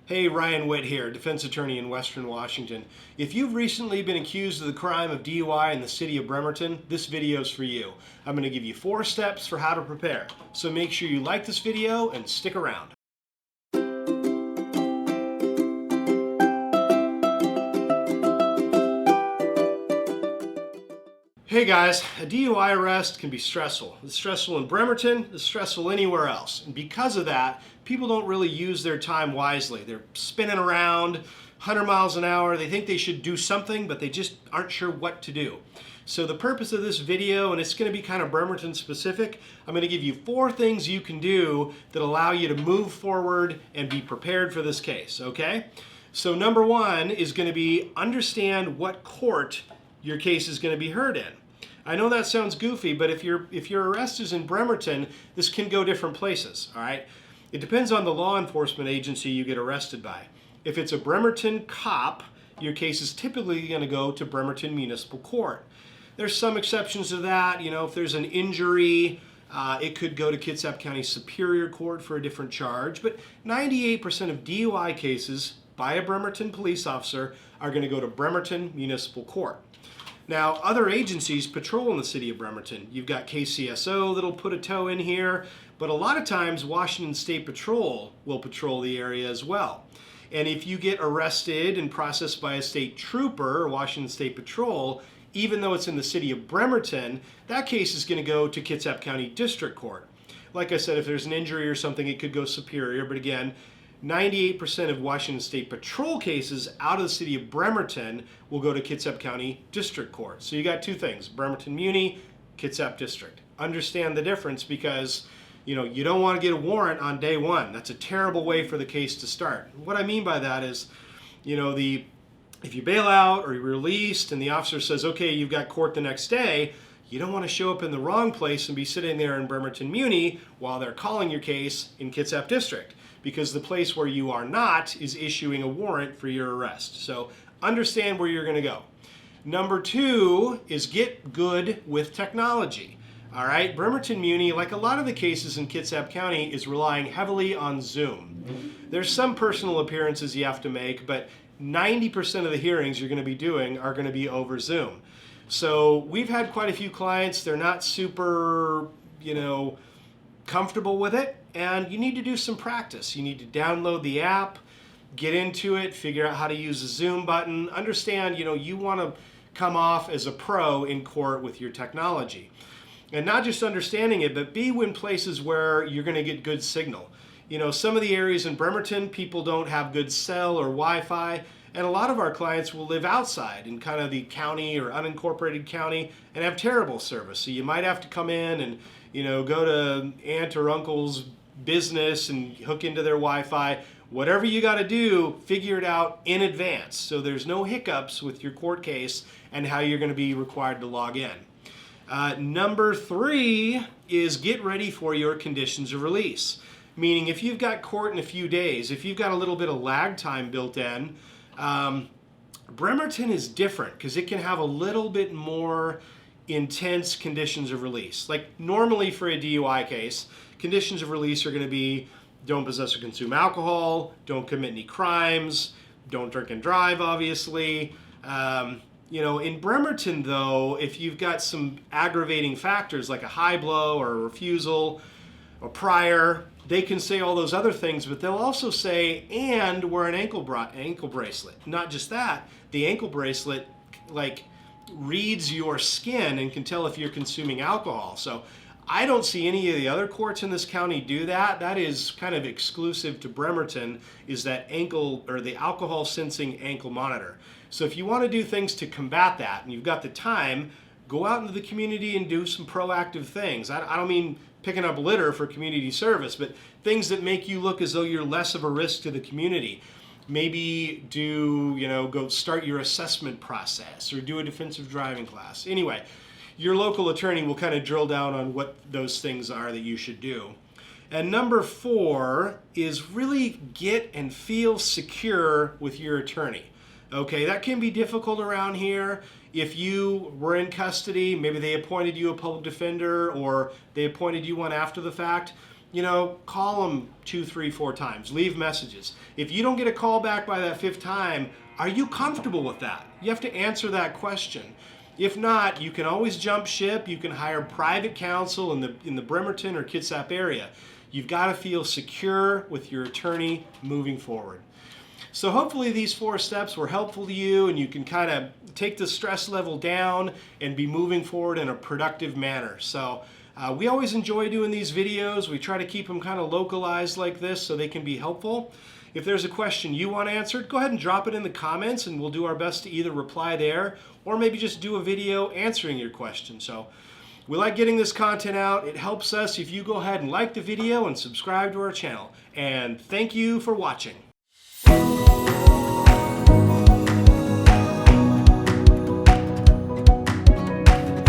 Hey, Ryan Witt here, defense attorney in Western Washington. If you've recently been accused of the crime of DUI in the City of Bremerton, this video is for you. I'm going to give you 4 steps for how to prepare. So make sure you like this video and stick around. Hey guys, a DUI arrest can be stressful. It's stressful in Bremerton, it's stressful anywhere else. And because of that, people don't really use their time wisely. They're spinning around 100 miles an hour. They think they should do something, but they just aren't sure what to do. So the purpose of this video, and it's going to be kind of Bremerton specific, I'm going to give you 4 things you can do that allow you to move forward and be prepared for this case, okay? So number 1 is going to be understand what court your case is going to be heard in. I know that sounds goofy, but if your arrest is in Bremerton, this can go different places, all right? It depends on the law enforcement agency you get arrested by. If it's a Bremerton cop, your case is typically going to go to Bremerton Municipal Court. There's some exceptions to that. You know, if there's an injury, it could go to Kitsap County Superior Court for a different charge, but 98% of DUI cases by a Bremerton police officer are going to go to Bremerton Municipal Court. Now, other agencies patrol in the City of Bremerton. You've got KCSO that'll put a toe in here, but a lot of times Washington State Patrol will patrol the area as well. And if you get arrested and processed by a state trooper or Washington State Patrol, even though it's in the City of Bremerton, that case is going to go to Kitsap County District Court. Like I said, if there's an injury or something, it could go Superior, but again, 98% of Washington State Patrol cases out of the City of Bremerton will go to Kitsap County District Court. So you got 2 things, Bremerton Muni, Kitsap District. Understand the difference because you don't want to get a warrant on day 1. That's a terrible way for the case to start. What I mean by that is, if you bail out or you're released and the officer says, okay, you've got court the next day, you don't want to show up in the wrong place and be sitting there in Bremerton Muni while they're calling your case in Kitsap District, because the place where you are not is issuing a warrant for your arrest. So understand where you're going to go. Number 2 is get good with technology. All right, Bremerton Muni, like a lot of the cases in Kitsap County, is relying heavily on Zoom. There's some personal appearances you have to make, but 90% of the hearings you're going to be doing are going to be over Zoom. So we've had quite a few clients, they're not super, comfortable with it, and you need to do some practice. You need to download the app, get into it, figure out how to use the Zoom button, understand, you want to come off as a pro in court with your technology. And not just understanding it, but be in places where you're going to get good signal. Some of the areas in Bremerton, people don't have good cell or Wi-Fi, and a lot of our clients will live outside in kind of the county or unincorporated county and have terrible service. So you might have to come in and, go to aunt or uncle's business and hook into their Wi-Fi. Whatever you got to do, figure it out in advance so there's no hiccups with your court case and how you're going to be required to log in. Number 3 is get ready for your conditions of release. Meaning if you've got court in a few days, if you've got a little bit of lag time built in, Bremerton is different because it can have a little bit more intense conditions of release. Like normally for a DUI case, conditions of release are going to be don't possess or consume alcohol, don't commit any crimes, don't drink and drive, obviously. In Bremerton, though, if you've got some aggravating factors like a high blow or a refusal or prior, they can say all those other things, but they'll also say, and wear an ankle bracelet. Not just that, the ankle bracelet, reads your skin and can tell if you're consuming alcohol. So I don't see any of the other courts in this county do that. That is kind of exclusive to Bremerton, is that the alcohol sensing ankle monitor. So if you want to do things to combat that and you've got the time, go out into the community and do some proactive things. I don't mean picking up litter for community service, but things that make you look as though you're less of a risk to the community. Maybe go start your assessment process or do a defensive driving class. Anyway, your local attorney will kind of drill down on what those things are that you should do. And number 4 is really get and feel secure with your attorney. Okay, that can be difficult around here. If you were in custody, maybe they appointed you a public defender or they appointed you one after the fact, call them 2, 3, 4 times. Leave messages. If you don't get a call back by that 5th time, are you comfortable with that? You have to answer that question. If not, you can always jump ship. You can hire private counsel in the Bremerton or Kitsap area. You've got to feel secure with your attorney moving forward. So hopefully these 4 steps were helpful to you, and you can kind of take the stress level down and be moving forward in a productive manner. So we always enjoy doing these videos. We try to keep them kind of localized like this so they can be helpful. If there's a question you want answered, go ahead and drop it in the comments, and we'll do our best to either reply there or maybe just do a video answering your question. So we like getting this content out. It helps us if you go ahead and like the video and subscribe to our channel. And thank you for watching.